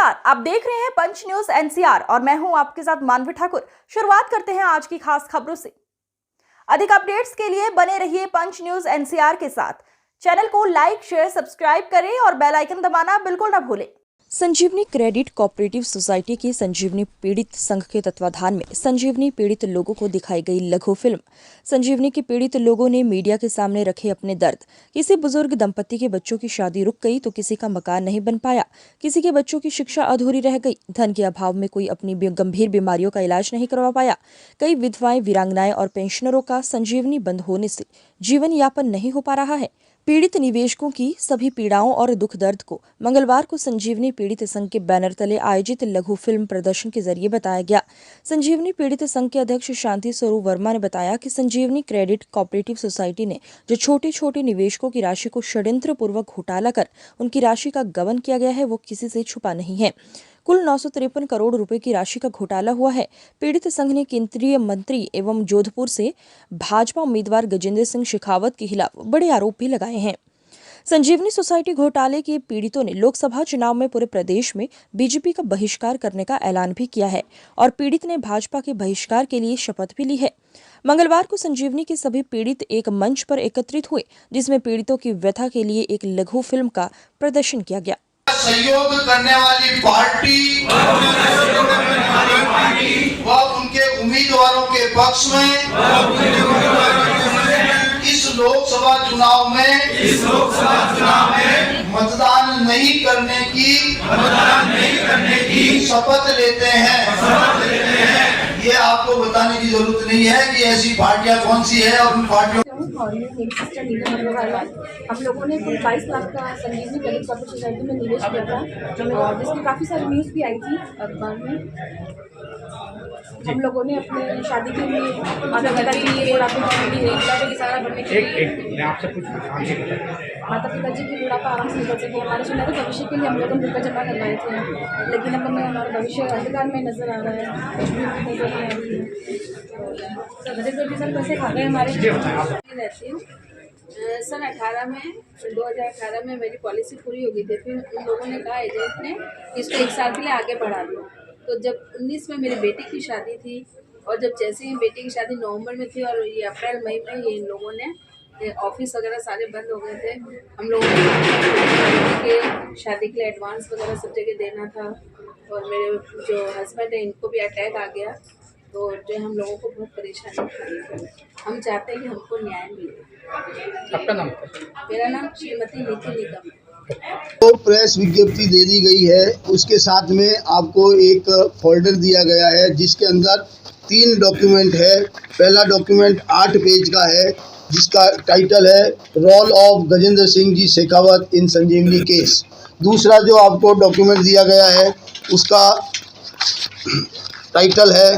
नमस्कार, आप देख रहे हैं पंच न्यूज एनसीआर और मैं हूं आपके साथ मानवी ठाकुर। शुरुआत करते हैं आज की खास खबरों से। अधिक अपडेट्स के लिए बने रहिए पंच न्यूज एनसीआर के साथ। चैनल को लाइक, शेयर, सब्सक्राइब करें और बेल आइकन दबाना बिल्कुल ना भूलें। संजीवनी क्रेडिट कोऑपरेटिव सोसाइटी की संजीवनी पीड़ित संघ के तत्वाधान में संजीवनी पीड़ित लोगों को दिखाई गई लघु फिल्म। संजीवनी के पीड़ित लोगों ने मीडिया के सामने रखे अपने दर्द। किसी बुजुर्ग दंपति के बच्चों की शादी रुक गई तो किसी का मकान नहीं बन पाया, किसी के बच्चों की शिक्षा अधूरी रह गई, धन के अभाव में कोई अपनी गंभीर बीमारियों का इलाज नहीं करवा पाया। कई विधवाएं, वीरांगनाएं और पेंशनरों का संजीवनी बंद होने से जीवन यापन नहीं हो पा रहा है। पीड़ित निवेशकों की सभी पीड़ाओं और दुख दर्द को मंगलवार को संजीवनी पीड़ित संघ के बैनर तले आयोजित लघु फिल्म प्रदर्शन के जरिए बताया गया। संजीवनी पीड़ित संघ के अध्यक्ष शांति स्वरूप वर्मा ने बताया कि संजीवनी क्रेडिट कोऑपरेटिव सोसाइटी ने जो छोटे छोटे निवेशकों की राशि को षड्यंत्र पूर्वक घोटाला कर उनकी राशि का गबन किया गया है, वो किसी से छुपा नहीं है। कुल 953 करोड़ रुपए की राशि का घोटाला हुआ है। पीड़ित संघ ने केंद्रीय मंत्री एवं जोधपुर से भाजपा उम्मीदवार गजेंद्र सिंह शेखावत के खिलाफ बड़े आरोप भी लगाए हैं। संजीवनी सोसाइटी घोटाले के पीड़ितों ने लोकसभा चुनाव में पूरे प्रदेश में बीजेपी का बहिष्कार करने का ऐलान भी किया है और पीड़ित ने भाजपा के बहिष्कार के लिए शपथ भी ली है। मंगलवार को संजीवनी के सभी पीड़ित एक मंच पर एकत्रित हुए, जिसमें पीड़ितों की व्यथा के लिए एक लघु फिल्म का प्रदर्शन किया गया। सहयोग करने वाली पार्टी व उनके उम्मीदवारों के पक्ष में इस लोकसभा चुनाव में मतदान नहीं करने की शपथ लेते हैं। ये आपको बताने की जरूरत नहीं है कि ऐसी पार्टियां कौन सी है और उन पार्टियों और मेरी सिस्टर नीलम अग्रवाल, हम लोगों ने कुल 22 लाख का संजीवनी क्रेडिट कोऑपरेटिव सोसाइटी में निवेश किया था और जिसकी काफ़ी सारी न्यूज़ भी आई थी अखबार में। हम लोगों ने अपने शादी के लिए माता पिता के लिए और अपनी फैमिली के किसाना बनने के लिए माता पिता जी की बुढ़ापा आराम से निकल सके, हमारे सुनहरे भविष्य के लिए हम लोगों ने रुपये जमा करवाए थे, लेकिन अब हमें हमारा भविष्य अंधकार में नजर आ रहा है, कुछ भी नजर नहीं आ रही है। बजट सर पैसे खा गए हमारे। रहती हूँ सन 2018 में मेरी पॉलिसी पूरी हो गई थी। फिर उन लोगों ने कहा एजेंट ने इसको 1 साल के लिए आगे बढ़ा दो। तो जब 19 में मेरी बेटी की शादी थी और जब जैसे ही बेटी की शादी नवंबर में थी और ये अप्रैल मई में ये इन लोगों ने ऑफिस वगैरह सारे बंद हो गए थे। हम लोगों के शादी के लिए एडवांस वगैरह सब जगह देना था और मेरे जो हस्बैंड है इनको भी अटैक आ गया, तो जो हम लोगों को बहुत परेशानी हुई। हम चाहते हैं कि हमको न्याय मिले। आपका नाम? मेरा नाम श्रीमती नीति निगम है। तो प्रेस विज्ञप्ति दे दी गई है, उसके साथ में आपको एक फोल्डर दिया गया है जिसके अंदर 3 डॉक्यूमेंट है। पहला डॉक्यूमेंट 8 पेज का है जिसका टाइटल है role of Gajendra Singh ji Shekhawat in Sanjivani case. दूसरा जो आपको डॉक्यूमेंट दिया गया है उसका टाइटल है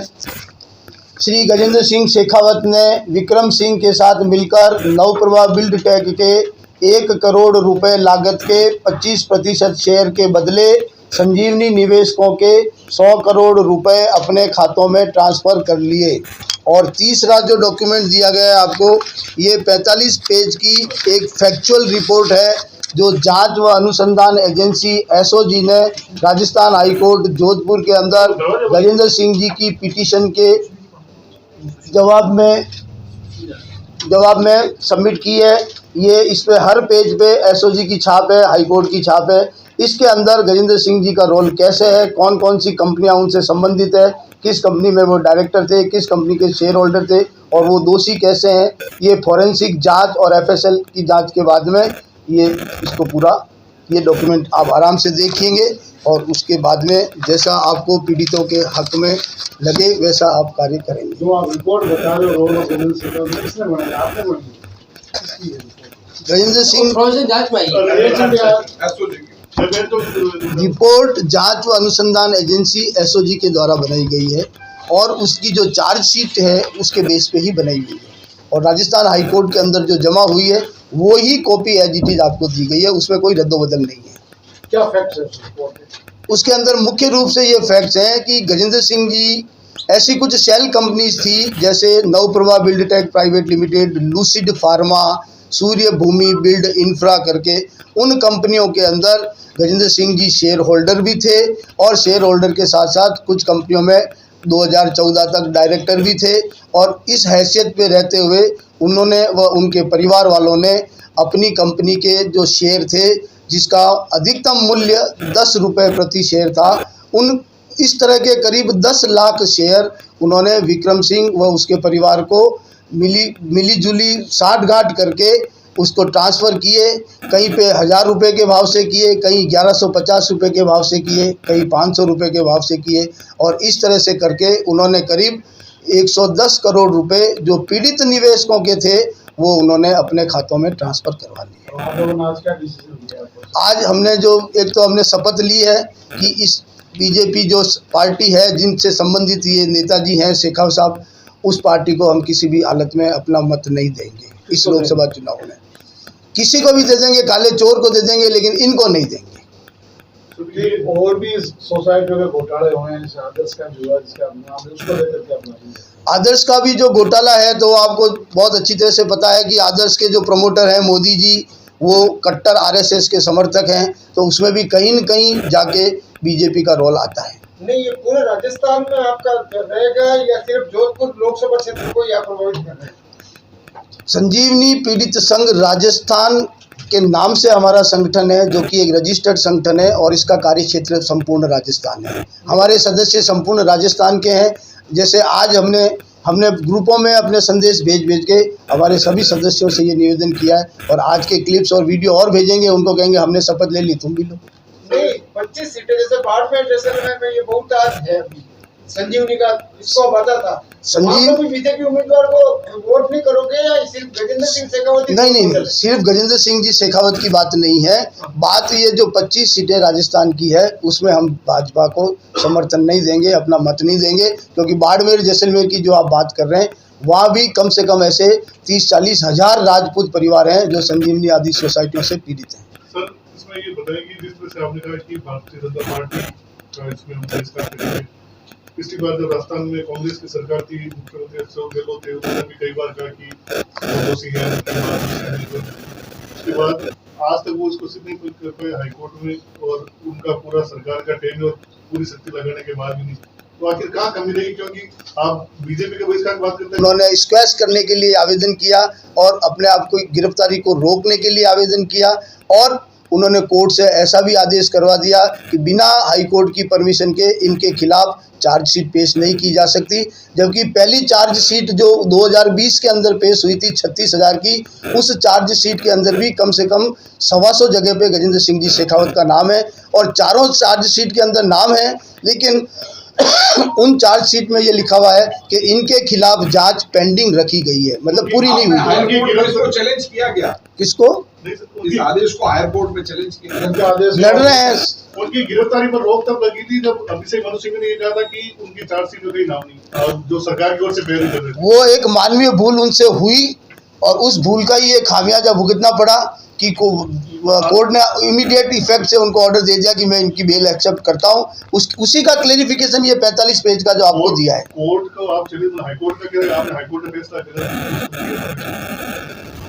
श्री गजेंद्र सिंह शेखावत ने विक्रम सिंह के साथ मिलकर नवप्रभा बिल्ड टेक के 1 करोड़ रुपए लागत के 25% शेयर के बदले संजीवनी निवेशकों के 100 करोड़ रुपए अपने खातों में ट्रांसफ़र कर लिए। और तीसरा जो डॉक्यूमेंट दिया गया है आपको, ये 45 पेज की एक फैक्चुअल रिपोर्ट है जो जांच व अनुसंधान एजेंसी एसओजी ने राजस्थान हाई कोर्ट जोधपुर के अंदर गजेंद्र सिंह जी की पिटीशन के जवाब में सबमिट की है। ये इस पे हर पेज पे एसओजी की छाप है, हाई कोर्ट की छाप है। इसके अंदर गजेंद्र सिंह जी का रोल कैसे है, कौन कौन सी कंपनियां उनसे संबंधित है, किस कंपनी में वो डायरेक्टर थे, किस कंपनी के शेयर होल्डर थे और वो दोषी कैसे हैं, ये फॉरेंसिक जांच और एफएसएल की जांच के बाद में ये इसको पूरा ये डॉक्यूमेंट आप आराम से देखेंगे और उसके बाद में जैसा आपको पीड़ितों के हक में लगे वैसा आप कार्य करेंगे। जो आप रिपोर्ट बता रहे हो रोल ऑफ गजेंद्र सिंह किसने बनाया? आपने बनाई? गजेंद्र सिंह जांच में रिपोर्ट जांच व अनुसंधान एजेंसी एसओजी के द्वारा बनाई गई है और उसकी जो चार्जशीट है उसके बेस पे ही बनाई गई है और राजस्थान हाई कोर्ट के अंदर जो जमा हुई है वो ही कॉपी एज इट इज आपको दी गई है, उसमें कोई रद्दोबदल नहीं है। क्या फैक्ट्स है रिपोर्ट में? उसके अंदर मुख्य रूप से ये फैक्ट्स हैं कि गजेंद्र सिंह जी ऐसी कुछ सेल कंपनीज थी जैसे Navprabha build tech private limited, Lucid pharma, Surya Bhumi build infra करके उन कंपनियों के अंदर गजेंद्र सिंह जी शेयर होल्डर भी थे और शेयर होल्डर के साथ साथ कुछ कंपनियों में 2014 तक डायरेक्टर भी थे। और इस हैसियत पे रहते हुए उन्होंने व उनके परिवार वालों ने अपनी कंपनी के जो शेयर थे, जिसका अधिकतम मूल्य 10 रुपये प्रति शेयर था, उन इस तरह के करीब 10 लाख शेयर उन्होंने विक्रम सिंह व उसके परिवार को मिली जुली साठगांठ करके उसको ट्रांसफ़र किए। कहीं पे 1000 रुपये के भाव से किए, कहीं 1150 रुपये के भाव से किए, कहीं 500 रुपये के भाव से किए। और इस तरह से करके उन्होंने करीब 110 करोड़ रुपए जो पीड़ित निवेशकों के थे वो उन्होंने अपने खातों में ट्रांसफ़र करवा लिए। आप लोगों ने आज क्या डिसीजन लिया? आज हमने जो एक तो हमने शपथ ली है कि इस बीजेपी जो पार्टी है जिनसे संबंधित ये नेताजी हैं शेखावत साहब, उस पार्टी को हम किसी भी हालत में अपना मत नहीं देंगे। इस लोकसभा चुनाव में किसी को भी दे देंगे, काले चोर को दे देंगे, लेकिन इनको नहीं देंगे। और भी सोसाइटियों के घोटाले हुए हैं, जैसे आदर्श का जो है जिसका नाम है, उसको लेकर के अपना आदर्श का भी जो घोटाला है तो आपको बहुत अच्छी तरह से पता है कि आदर्श के जो प्रमोटर हैं मोदी जी, वो कट्टर आरएसएस के समर्थक हैं, तो उसमें भी कहीं न कहीं जाके बीजेपी का रोल आता है। नहीं, ये पूरे राजस्थान में आपका रहेगा या सिर्फ जोधपुर लोकसभा क्षेत्र को या प्रभावित कर रहे हैं? संजीवनी पीड़ित संघ राजस्थान के नाम से हमारा संगठन है, जो कि एक रजिस्टर्ड संगठन है और इसका कार्य क्षेत्र संपूर्ण राजस्थान है। हमारे सदस्य संपूर्ण राजस्थान के हैं। जैसे आज हमने ग्रुपों में अपने संदेश भेज के हमारे सभी सदस्यों से ये निवेदन किया है और आज के क्लिप्स और वीडियो और भेजेंगे, उनको कहेंगे हमने शपथ ले ली, तुम भी लो। नहीं, 25 सीटें जैसे बाड़मेर जैसलमेर में ये बहुत आज है अभी संजीवनी का, इसको बता था संजीव बीजेपी उम्मीदवार को वोट नहीं करोगे या सिर्फ गजेंद्र सिंह शेखावत? नहीं, सिर्फ गजेंद्र सिंह जी शेखावत की बात नहीं है। बात ये जो 25 सीटें राजस्थान की है उसमें हम भाजपा को समर्थन नहीं देंगे, अपना मत नहीं देंगे, क्योंकि बाड़मेर जैसलमेर की जो आप बात कर रहे हैं वहाँ भी कम से कम ऐसे 30-40 हज़ार राजपूत परिवार हैं जो संजीवनी आदि सोसाइटियों से पीड़ित हैं। सर, इसमें ये बताएं कि जिस तरह से आपने कहा कि भारतीय जनता पार्टी का इसमें हम बहिष्कार करेंगे, पिछली बार जब राजस्थान में कांग्रेस की सरकार थी, मुख्यमंत्री अशोक गहलोत थे, उन्होंने भी कई बार कहा कि दोषी है, उसके बाद आज तक वो उसको सिद्ध नहीं कर पाए हाईकोर्ट में, और उनका पूरा सरकार का टेन्योर पूरी शक्ति लगाने के बाद भी नहीं। तो आखिर कहाँ कमी रही? क्योंकि आप बीजेपी के बहिष्कार की बात करते हैं। उन्होंने स्क्वैश करने के लिए आवेदन किया और अपने आप को गिरफ्तारी को रोकने के लिए आवेदन किया, और उन्होंने कोर्ट से ऐसा भी आदेश करवा दिया कि बिना हाईकोर्ट की परमिशन के इनके खिलाफ चार्जशीट पेश नहीं की जा सकती। जबकि पहली चार्जशीट जो 2020 के अंदर पेश हुई थी 36,000 की, उस चार्जशीट के अंदर भी कम से कम 125 जगह पे गजेंद्र सिंह जी शेखावत का नाम है, और चारों चार्जशीट के अंदर नाम है, लेकिन उन चार्जशीट में ये लिखा हुआ है कि इनके खिलाफ जांच पेंडिंग रखी गई है, मतलब पूरी नहीं हुई है। इसको चैलेंज किया गया, किसको? इस आदेश को हाई कोर्ट में चैलेंज किया, लड़ रहे हैं। उनकी गिरफ्तारी पर रोक तब लगी थी जब अभिषेक मनु सिंह ने ये कहा था कि उनकी चार्जशीट में कोई नाम नहीं, और जो सरकार की ओर से पैरवी कर रहे थे। वो एक मानवीय भूल उनसे हुई और उस भूल का ही एक खामियाजा भुगतना पड़ा कि कोर्ट ने इमीडिएट इफेक्ट से उनको ऑर्डर दे दिया कि मैं इनकी बेल एक्सेप्ट करता हूँ। उसी का क्लेरिफिकेशन ये 45 पेज का जो आपको दिया है। कोर्ट को आप चलिए तो हाईकोर्ट में कह रहे हैं, आपने हाईकोर्ट में फैसला किया,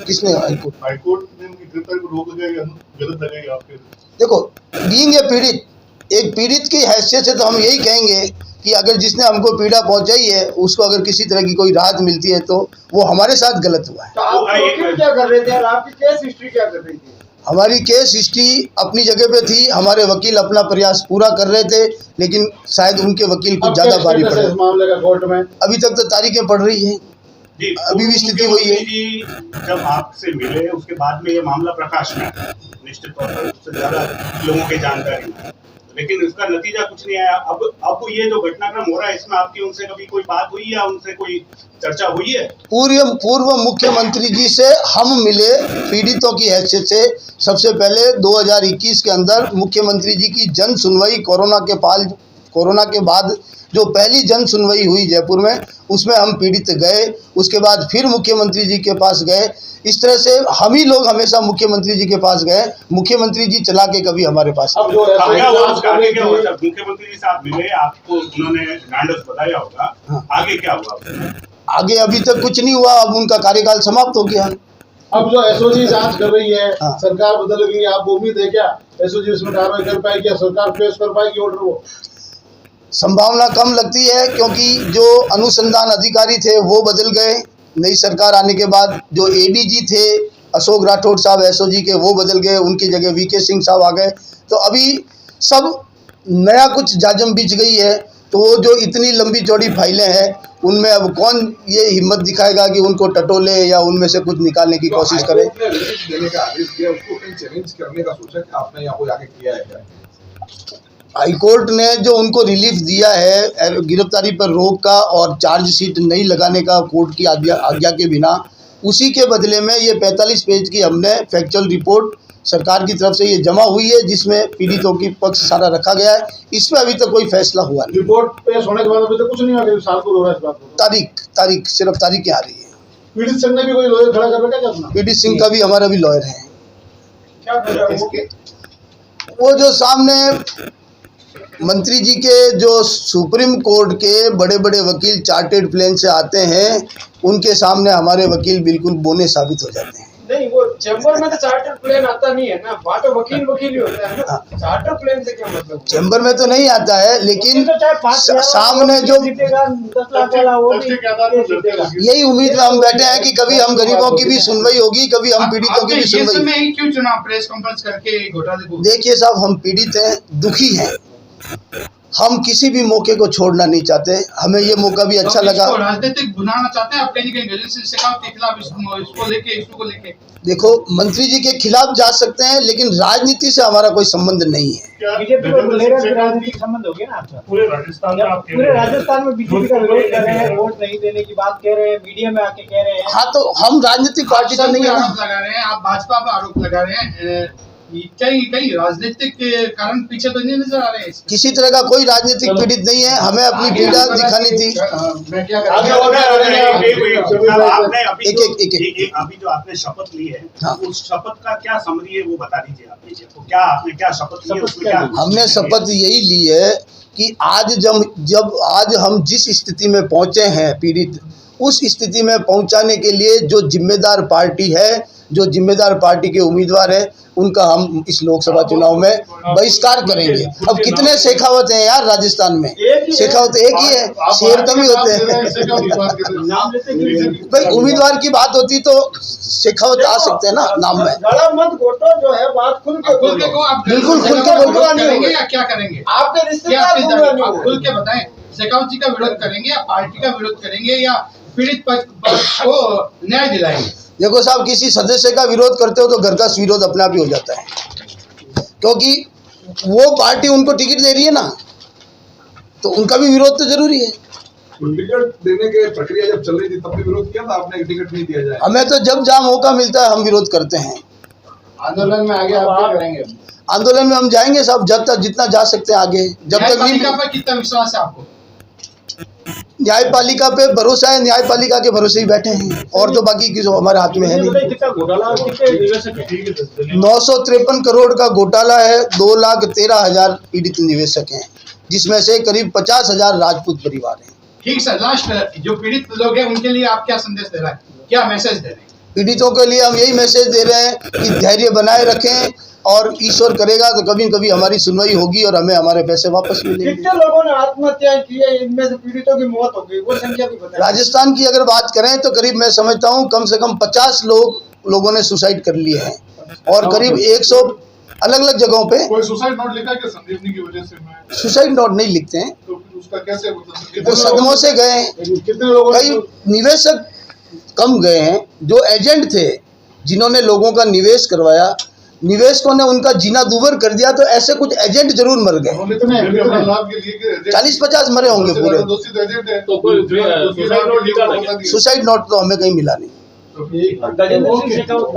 किसने? हाईकोर्ट ने उनकी गिरफ्तारी को रोक लगाई, गलत लगाई आपके? देखो, बीइंग ए पीड़ित, एक पीड़ित की हैसियत से तो हम यही कहेंगे कि अगर जिसने हमको पीड़ा पहुंचाई है उसको अगर किसी तरह की कोई राहत मिलती है तो वो हमारे साथ गलत हुआ है। तो आप वकील क्या कर रहे थे और आपकी केस हिस्ट्री क्या कर रही थी? हमारी केस हिस्ट्री अपनी जगह पे थी, हमारे वकील अपना प्रयास पूरा कर रहे थे, लेकिन शायद उनके वकील कुछ ज्यादा भारी पड़ रहे। मामले का कोर्ट में अभी तक तो तारीखें पड़ रही हैं, अभी भी स्थिति वही है। जब आपसे मिले उसके बाद में ये मामला प्रकाश में आया, निश्चित तौर पर उससे ज्यादा लोगों की जानकारी में, लेकिन इसका नतीजा कुछ नहीं आया। अब ये जो घटनाक्रम हो रहा है इसमें आपकी उनसे कभी कोई बात हुई या उनसे कोई चर्चा हुई है? पूर्व मुख्यमंत्री जी से हम मिले पीड़ितों की हैसियत से। सबसे पहले 2021 के अंदर मुख्यमंत्री जी की जन सुनवाई कोरोना के बाद जो पहली जन सुनवाई हुई जयपुर में, उसमें हम पीड़ित गए। उसके बाद फिर मुख्यमंत्री जी के पास गए। इस तरह से हम ही लोग हमेशा मुख्यमंत्री जी के पास गए, मुख्यमंत्री जी चला के कभी हमारे पास अब जो क्या हुआ मुख्यमंत्री जी से आप मिले, आपको उन्होंने ढांढस बताया होगा, आगे क्या हुआ? आगे अभी तक कुछ नहीं हुआ। अब उनका कार्यकाल समाप्त हो गया। अब जो एसओजी जांच कर रही है, हाँ। सरकार बदल गई, आप उम्मीद है क्या एसओजी इसमें कार्रवाई कर पाएगी, क्या सरकार पेश कर पाएगी ऑर्डर वो? संभावना कम लगती है, क्योंकि जो अनुसंधान अधिकारी थे वो बदल गए नई सरकार आने के बाद। जो एडीजी थे अशोक राठौड़ साहब एसओजी के, वो बदल गए, उनकी जगह वीके सिंह साहब आ गए। तो अभी सब नया कुछ जाजम बिछ गई है। तो वो जो इतनी लंबी चौड़ी फाइलें हैं, उनमें अब कौन ये हिम्मत दिखाएगा कि उनको टटोले या उनमें से कुछ निकालने की कोशिश करे। हाईकोर्ट ने रिलीज देने का आदेश दिया, उसको कहीं चैलेंज करने का सोचा कि आपने यहाँ कोई आगे किया है क्या? हाईकोर्ट ने जो उनको रिलीफ दिया है गिरफ्तारी पर रोक का और चार्जशीट नहीं लगाने का कोर्ट की आज्ञा के बिना, उसी के बदले में ये 45 पेज की हमने फैक्चुअल रिपोर्ट सरकार की तरफ से ये जमा हुई है, जिसमें पीड़ितों की पक्ष सारा रखा गया है। इस पर अभी तक कोई फैसला हुआ नहीं। रिपोर्ट पेश होने के बाद अभी तक कुछ नहीं हुआ, करीब साल को हो रहा है इस बात को। तारीख सिर्फ तारीखें आ रही है। पीड़ित संघ ने भी कोई लॉयर खड़ा कर रखा क्या अपना? पीड़ित सिंह का भी हमारा भी लॉयर है। क्या कर रहा है वो? वो जो सामने मंत्री जी के जो सुप्रीम कोर्ट के बड़े बड़े वकील चार्टेड प्लेन से आते हैं, उनके सामने हमारे वकील बिल्कुल बोने साबित हो जाते हैं। नहीं, वो चैम्बर में तो चार्टर प्लेन आता नहीं है ना, वहाँ तो वकील वकील ही होता है ना। चार्टर प्लेन से क्या मतलब? चैम्बर में तो नहीं आता है, लेकिन तो चाहे 5 लाख सामने जो जीतेगा, 10 लाख वाला वो भी जीतेगा। यही उम्मीद में हम बैठे हैं कि कभी हम गरीबों की भी सुनवाई होगी, कभी हम पीड़ितों की भी सुनवाई। में क्यों चुना प्रेस कॉन्फ्रेंस करके घोटाले को? देखिए साहब, हम पीड़ित हैं, दुखी हैं, हम किसी भी मौके को छोड़ना नहीं चाहते। हमें ये मौका भी अच्छा लगा। राजनीतिक बनाना चाहते हैं आप कहीं गजेंद्र सिंह शेखावत के खिलाफ इसको लेके? देखो, मंत्री जी के खिलाफ जा सकते हैं, लेकिन राजनीति से हमारा कोई संबंध नहीं है। बीजेपी को लेकर राजनीतिक संबंध हो गया ना आपका? पूरे राजस्थान में आप पूरे राजस्थान में बीजेपी का विरोध कर रहे हैं, वोट नहीं देने की बात कह रहे हैं, मीडिया में आके कह रहे हैं। हाँ, तो हम राजनीतिक पार्टी तो नहीं है ना। आरोप लगा रहे हैं आप, भाजपा पर आरोप लगा रहे हैं, कई राजनीतिक कारण पीछे तो नहीं नजर आ रहे हैं? किसी तरह का कोई राजनीतिक पीड़ित नहीं है, हमें अपनी पीड़ा दिखानी थी। मैं क्या आपने एक। अभी जो आपने शपथ ली है, हाँ। उस शपथ का क्या समरी है वो बता दीजिए आप लीजिए। तो क्या आपने क्या शपथ ली है, उसमें क्या? हमने शपथ यही ली है कि आज हम जिस स्थिति में पहुंचे हैं पीड़ित, उस स्थिति में पहुंचाने के लिए जो जिम्मेदार पार्टी है, जो जिम्मेदार पार्टी के उम्मीदवार है, उनका हम इस लोकसभा चुनाव में बहिष्कार करेंगे। अब कितने शेखावत हैं यार राजस्थान में? शेखावत एक ही है, शेर कम ही होते हैं। भाई, उम्मीदवार की बात होती तो शेखावत आ सकते हैं ना नाम में। गला मत घोटो, जो है बात खुल के बोलो। आप बिल्कुल खुल के बोलो। करेंगे या क्या करेंगे? आपके रिश्तेदार आप खुल के बताएं, शेखावत जी का विरोध करेंगे या पार्टी का विरोध करेंगे या पीड़ित पक्ष को न्याय दिलाएंगे? देखो साहब, किसी सदस्य का विरोध करते हो तो घर का विरोध अपने आप ही हो जाता है, क्योंकि वो पार्टी उनको टिकट दे रही है ना, तो उनका भी विरोध तो जरूरी है। टिकट देने के प्रक्रिया जब चल रही थी तब भी विरोध किया था आपने, टिकट नहीं दिया जाए? हमें तो जब जहाँ मौका मिलता है हम विरोध करते हैं। आंदोलन में आगे आप क्या करेंगे? आंदोलन में हम जाएंगे साहब, जब तक जितना जा सकते हैं आगे। जब तक न्यायपालिका पर कितना विश्वास है आपको? न्यायपालिका पे भरोसा है, न्यायपालिका के भरोसे ही बैठे हैं, और तो बाकी की जो हमारे हाथ में है नहीं। कितना घोटाला, कितने निवेशक है? 953 करोड़ का घोटाला है, 2,13,000 पीड़ित निवेशक हैं, जिसमें से करीब 50,000 राजपूत परिवार हैं। ठीक सर, लास्ट जो पीड़ित लोग हैं उनके लिए आप क्या संदेश दे रहे हैं, क्या मैसेज दे रहे हैं? पीड़ितों के लिए हम यही मैसेज दे रहे हैं कि धैर्य बनाए रखें, और ईश्वर करेगा तो कभी कभी हमारी सुनवाई होगी और हमें हमारे पैसे वापस मिलेंगे। कितने लोगों ने आत्महत्याएं की है, इनमें से पीड़ितों की मौत हो गई, वो संख्या भी बताएं। राजस्थान की अगर बात करें तो करीब मैं समझता हूँ कम से कम 50 लोगों ने सुसाइड कर लिए हैं, और करीब 100 अलग अलग जगहों पे। कोई सुसाइड नोट लिखा है कि संदीपनी की वजह से मैं? सुसाइड नोट नहीं लिखते हैं, तो फिर उसका कैसे वो सदमों से गए हैं। कितने लोगों कई निवेशक कम गए हैं, जो एजेंट थे जिन्होंने लोगों का निवेश करवाया, निवेशकों ने उनका जीना दूभर कर दिया, तो ऐसे कुछ एजेंट जरूर मर गए। लाभ के लिए 40-50 मरे होंगे पूरे। तो कोई सुसाइड नोट तो हमें कहीं मिला नहीं। गजेंद्र सिंह शेखावत